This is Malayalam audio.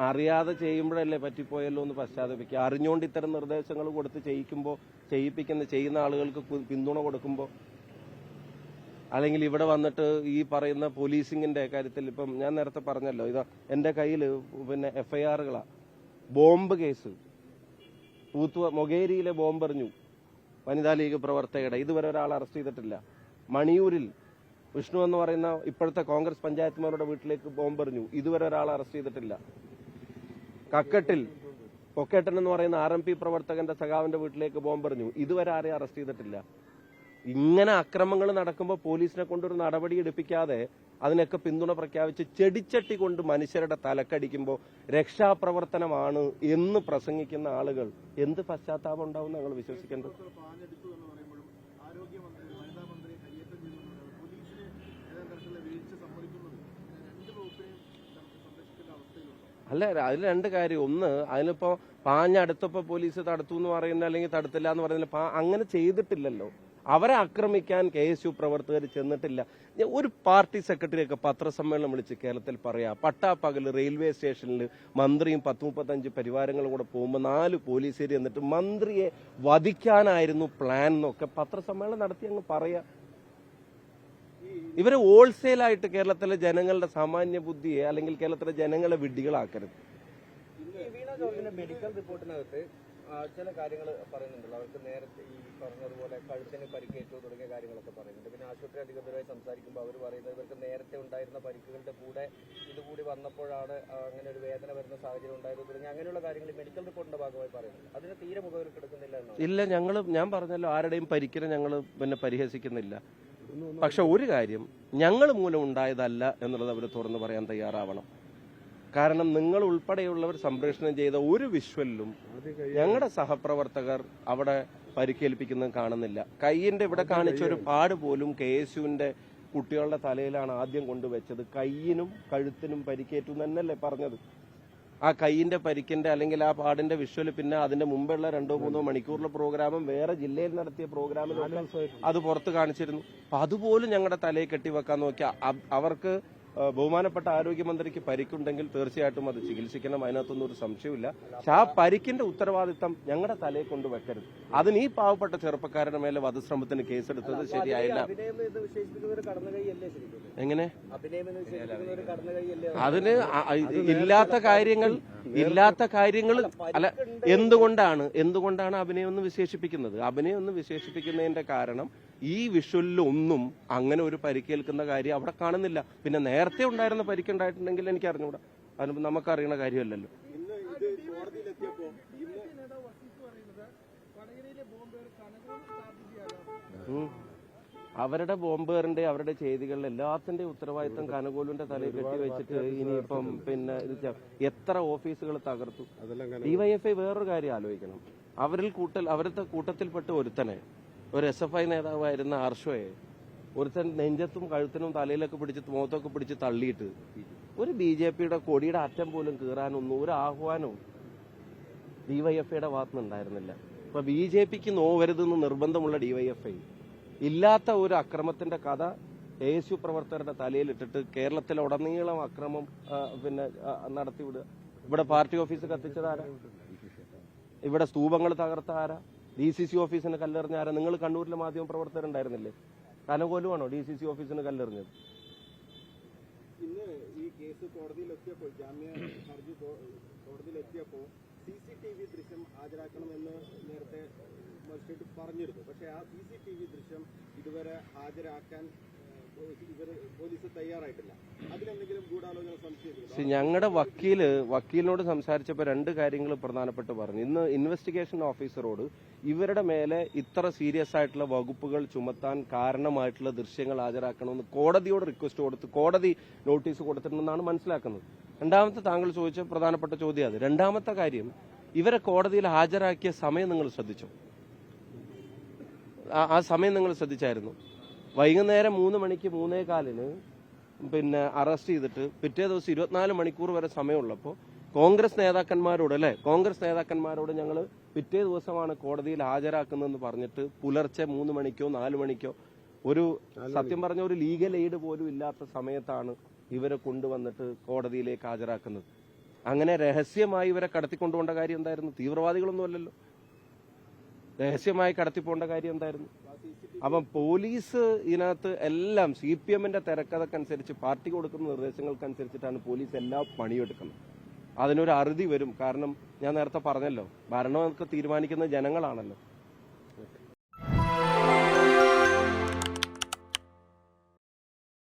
അറിയാതെ ചെയ്യുമ്പോഴല്ലേ പറ്റിപ്പോയല്ലോ എന്ന് പശ്ചാത്തപിക്കുക. അറിഞ്ഞുകൊണ്ട് ഇത്തരം നിർദ്ദേശങ്ങൾ കൊടുത്ത് ചെയ്യുന്ന ആളുകൾക്ക് പിന്തുണ കൊടുക്കുമ്പോൾ, അല്ലെങ്കിൽ ഇവിടെ വന്നിട്ട് ഈ പറയുന്ന പോലീസിങ്ങിന്റെ കാര്യത്തിൽ ഇപ്പം ഞാൻ നേരത്തെ പറഞ്ഞല്ലോ, ഇതാ എന്റെ കയ്യിൽ പിന്നെ FIR-കളാ. ബോംബ് കേസ്, മൊകേരിയിലെ ബോംബെറിഞ്ഞു വനിതാ ലീഗ് പ്രവർത്തകയുടെ, ഇതുവരെ ഒരാൾ അറസ്റ്റ് ചെയ്തിട്ടില്ല. മണിയൂരിൽ വിഷ്ണു എന്ന് പറയുന്ന ഇപ്പോഴത്തെ കോൺഗ്രസ് പഞ്ചായത്തുമാരുടെ വീട്ടിലേക്ക് ബോംബെറിഞ്ഞു, ഇതുവരെ ഒരാൾ അറസ്റ്റ് ചെയ്തിട്ടില്ല. കക്കട്ടിൽ പൊക്കേട്ടൻ എന്ന് പറയുന്ന RMP പ്രവർത്തകന്റെ സഖാവിന്റെ വീട്ടിലേക്ക് ബോംബെറിഞ്ഞു, ഇതുവരെ ആരെയും അറസ്റ്റ് ചെയ്തിട്ടില്ല. ഇങ്ങനെ അക്രമങ്ങൾ നടക്കുമ്പോൾ പോലീസിനെ കൊണ്ടൊരു നടപടി എടുപ്പിക്കാതെ അതിനൊക്കെ പിന്തുണ പ്രഖ്യാപിച്ച് ചെടിച്ചട്ടി കൊണ്ട് മനുഷ്യരുടെ തലക്കടിക്കുമ്പോൾ രക്ഷാപ്രവർത്തനമാണ് എന്ന് പ്രസംഗിക്കുന്ന ആളുകൾ എന്ത് പശ്ചാത്താപം ഉണ്ടാവും ഞങ്ങൾ വിശ്വസിക്കേണ്ടത്? അല്ല, അതിൽ രണ്ട് കാര്യം. ഒന്ന്, അതിലിപ്പോ പാഞ്ഞടുത്തപ്പോ പോലീസ് തടുത്തു എന്ന് പറയുന്ന, അല്ലെങ്കിൽ തടുത്തില്ല എന്ന് പറയുന്നില്ല, അങ്ങനെ ചെയ്തിട്ടില്ലല്ലോ. അവരെ ആക്രമിക്കാൻ KSU പ്രവർത്തകർ ചെന്നിട്ടില്ല. ഒരു പാർട്ടി സെക്രട്ടറിയൊക്കെ പത്രസമ്മേളനം വിളിച്ച് കേരളത്തിൽ പറയാ, പട്ടാപ്പകല് റെയിൽവേ സ്റ്റേഷനിൽ മന്ത്രിയും 10-35 പരിവാരങ്ങളും കൂടെ പോകുമ്പോൾ 4 പോലീസുകാർ എന്നിട്ട് മന്ത്രിയെ വധിക്കാനായിരുന്നു പ്ലാൻ എന്നൊക്കെ പത്രസമ്മേളനം നടത്തി അങ്ങ് പറയാ. ഇവര് ഹോൾസെയിലായിട്ട് കേരളത്തിലെ ജനങ്ങളുടെ സാമാന്യ ബുദ്ധിയെ അല്ലെങ്കിൽ കേരളത്തിലെ ജനങ്ങളെ വിഡ്ഢികളാക്കരുത്. മെഡിക്കൽ റിപ്പോർട്ടിനകത്ത് ചില കാര്യങ്ങൾ പറയുന്നുണ്ടല്ലോ. അവർക്ക് നേരത്തെ ഈ പറഞ്ഞതുപോലെ കഴുത്തിന് പരിക്കേറ്റു തുടങ്ങിയ കാര്യങ്ങളൊക്കെ പറയുന്നുണ്ട്. പിന്നെ ആശുപത്രി അധികൃതരുമായി സംസാരിക്കുമ്പോൾ അവർ പറയുന്നത് ഇവർക്ക് നേരത്തെ ഉണ്ടായിരുന്ന പരിക്കുകളുടെ കൂടെ ഇതുകൂടി വന്നപ്പോഴാണ് അങ്ങനെ ഒരു വേദന വരുന്ന സാഹചര്യം ഉണ്ടായത് തുടങ്ങി അങ്ങനെയുള്ള കാര്യങ്ങൾ മെഡിക്കൽ റിപ്പോർട്ടിന്റെ ഭാഗമായി പറയുന്നുണ്ട്. അതിന് തീരെ മുഖവിലേക്ക് എടുക്കുന്നില്ല എന്നാണ്. ഇല്ല, ഞാൻ പറഞ്ഞല്ലോ, ആരുടെയും പരിക്കിനെ ഞങ്ങൾ പിന്നെ പരിഹസിക്കുന്നില്ല. പക്ഷെ ഒരു കാര്യം, ഞങ്ങൾ മൂലം ഉണ്ടായതല്ല എന്നുള്ളത് അവർ തുറന്നു പറയാൻ തയ്യാറാവണം. കാരണം നിങ്ങൾ ഉൾപ്പെടെയുള്ളവർ സംപ്രേഷണം ചെയ്ത ഒരു വിഷ്വലിലും ഞങ്ങളുടെ സഹപ്രവർത്തകർ അവിടെ പരിക്കേൽപ്പിക്കുന്നത് കാണുന്നില്ല. കൈയിന്റെ ഇവിടെ കാണിച്ച ഒരു പാട് പോലും KSUവിന്റെ കുട്ടികളുടെ തലയിലാണ് ആദ്യം കൊണ്ടുവച്ചത്. കൈയിനും കഴുത്തിനും പരിക്കേറ്റു എന്നല്ലേ പറഞ്ഞത്. ആ കൈയിന്റെ പരിക്കിന്റെ അല്ലെങ്കിൽ ആ പാടിന്റെ വിഷ്വൽ പിന്നെ അതിന്റെ മുമ്പുള്ള 2-3 മണിക്കൂറിലെ പ്രോഗ്രാമും വേറെ ജില്ലയിൽ നടത്തിയ പ്രോഗ്രാമിലും അത് പുറത്ത് കാണിച്ചിരുന്നു. അപ്പൊ അതുപോലും ഞങ്ങളുടെ തലയിൽ കെട്ടിവെക്കാൻ നോക്കിയ അവർക്ക് ബഹുമാനപ്പെട്ട ആരോഗ്യമന്ത്രിക്ക് പരിക്കുണ്ടെങ്കിൽ തീർച്ചയായിട്ടും അത് ചികിത്സിക്കണം, അതിനകത്തൊന്നും ഒരു സംശയമില്ല. പക്ഷെ ആ പരിക്കിന്റെ ഉത്തരവാദിത്തം ഞങ്ങളുടെ തലയിൽ കൊണ്ട് വെക്കരുത്. അതിന് ഈ പാവപ്പെട്ട ചെറുപ്പക്കാരുടെ മേലെ വധശ്രമത്തിന് കേസെടുത്തത് ശരിയായില്ല. എങ്ങനെ അതിന് ഇല്ലാത്ത കാര്യങ്ങൾ അല്ല, എന്തുകൊണ്ടാണ് അഭിനയം എന്ന് വിശേഷിപ്പിക്കുന്നത്? അഭിനയം എന്ന് വിശേഷിപ്പിക്കുന്നതിന്റെ കാരണം ഈ വിഷ്വലിലൊന്നും അങ്ങനെ ഒരു പരിക്കേൽക്കുന്ന കാര്യം അവിടെ കാണുന്നില്ല. പിന്നെ നേരത്തെ ഉണ്ടായിരുന്ന പരിക്കുണ്ടായിട്ടുണ്ടെങ്കിൽ എനിക്ക് അറിഞ്ഞൂടാ, അതിന് നമുക്കറിയണ കാര്യമല്ലല്ലോ. അവരുടെ ബോംബേറിന്റെ അവരുടെ ചെയ്തികളിൽ എല്ലാത്തിന്റെ ഉത്തരവാദിത്തം കനകോലുവിന്റെ തലയിൽ കെട്ടിവെച്ചിട്ട് ഇനിയിപ്പം പിന്നെ എത്ര ഓഫീസുകൾ തകർത്തു. DYFI വേറൊരു കാര്യം ആലോചിക്കണം. അവരുടെ കൂട്ടത്തിൽപ്പെട്ട ഒരുത്തനെ, ഒരു SFI നേതാവായിരുന്ന ഹർഷോയെ ഒരുത്തൻ നെഞ്ചത്തും കഴുത്തിനും തലയിലൊക്കെ പിടിച്ച് മുഖത്തൊക്കെ പിടിച്ച് തള്ളിയിട്ട് ഒരു BJPയുടെ കൊടിയുടെ അറ്റം പോലും കീറാനൊന്നും ഒരു ആഹ്വാനവും DYFIയുടെ ഭാഗത്തുനിന്നുണ്ടായിരുന്നില്ല. ഇപ്പൊ BJPക്ക് നോവരുതെന്ന് നിർബന്ധമുള്ള DYFI ഇല്ലാത്ത ഒരു അക്രമത്തിന്റെ കഥ KSU പ്രവർത്തകരുടെ തലയിലിട്ടിട്ട് കേരളത്തിലുടനീളം അക്രമം പിന്നെ നടത്തിവിടുക. ഇവിടെ പാർട്ടി ഓഫീസ് കത്തിച്ചതാരാ? ഇവിടെ സ്തൂപങ്ങൾ തകർത്ത ആരാ? DCC ഓഫീസിന് കല്ലെറിഞ്ഞ ആരാ? നിങ്ങൾ കണ്ണൂരിലെ മാധ്യമ പ്രവർത്തകരുണ്ടായിരുന്നില്ലേ? കനകോലുവാണോ DCC ഓഫീസിന് കല്ലെറിഞ്ഞത്? ഇന്ന് ഈ കേസ് കോടതിയിലെത്തിയപ്പോൾ, ജാമ്യ ഹർജി കോടതിയിലെത്തിയപ്പോൾ CCTV ദൃശ്യം ഹാജരാക്കണമെന്ന് നേരത്തെ മജിസ്ട്രേറ്റ് പറഞ്ഞിരുന്നു. പക്ഷേ ആ CCTV ദൃശ്യം ഇതുവരെ ഹാജരാക്കാൻ പോലീസ് തയ്യാറായിട്ടില്ല. അതിലെന്തെങ്കിലും ഗൂഢാലോചന സംശയിക്കുന്നു? ഞങ്ങളുടെ വക്കീലിനോട് സംസാരിച്ചപ്പോൾ 2 കാര്യങ്ങൾ പ്രധാനപ്പെട്ട് പറഞ്ഞു. ഇന്ന് ഇൻവെസ്റ്റിഗേഷൻ ഓഫീസറോട് ഇവരുടെ മേലെ ഇത്ര സീരിയസ് ആയിട്ടുള്ള വകുപ്പുകൾ ചുമത്താൻ കാരണമായിട്ടുള്ള ദൃശ്യങ്ങൾ ഹാജരാക്കണമെന്ന് കോടതിയോട് റിക്വസ്റ്റ് കൊടുത്ത് കോടതി നോട്ടീസ് കൊടുത്തിട്ടുണ്ടെന്നാണ് മനസ്സിലാക്കുന്നത്. രണ്ടാമത്തെ താങ്കൾ ചോദിച്ച പ്രധാനപ്പെട്ട ചോദ്യം അത്. രണ്ടാമത്തെ കാര്യം, ഇവരെ കോടതിയിൽ ഹാജരാക്കിയ സമയം നിങ്ങൾ ശ്രദ്ധിച്ചോ? ആ സമയം നിങ്ങൾ ശ്രദ്ധിച്ചായിരുന്നു? വൈകുന്നേരം 3 മണിക്ക് 3:15 പിന്നെ അറസ്റ്റ് ചെയ്തിട്ട് പിറ്റേ ദിവസം 24 മണിക്കൂർ വരെ സമയമുള്ളപ്പോൾ കോൺഗ്രസ് നേതാക്കന്മാരോട് ഞങ്ങൾ പിറ്റേ ദിവസമാണ് കോടതിയിൽ ഹാജരാക്കുന്നതെന്ന് പറഞ്ഞിട്ട് പുലർച്ചെ 3 മണിക്കോ 4 മണിക്കോ ഒരു സത്യം പറഞ്ഞ ഒരു ലീഗൽ എയ്ഡ് പോലും ഇല്ലാത്ത സമയത്താണ് ഇവരെ കൊണ്ടുവന്നിട്ട് കോടതിയിലേക്ക് ഹാജരാക്കുന്നത്. അങ്ങനെ രഹസ്യമായി ഇവരെ കടത്തിക്കൊണ്ടുപോകേണ്ട കാര്യം എന്തായിരുന്നു? തീവ്രവാദികളൊന്നുമല്ലല്ലോ. രഹസ്യമായി കടത്തിപ്പോകേണ്ട കാര്യം എന്തായിരുന്നു? അപ്പം പോലീസ് ഇതിനകത്ത് എല്ലാം CPM-ന്റെ തിരക്കഥക്കനുസരിച്ച് പാർട്ടി കൊടുക്കുന്ന നിർദ്ദേശങ്ങൾക്കനുസരിച്ചിട്ടാണ് പോലീസ് എല്ലാ പണിയെടുക്കുന്നത്. അതിനൊരു അറുതി വരും. കാരണം ഞാൻ നേരത്തെ പറഞ്ഞല്ലോ, ഭരണമൊക്കെ തീരുമാനിക്കുന്ന ജനങ്ങളാണല്ലോ.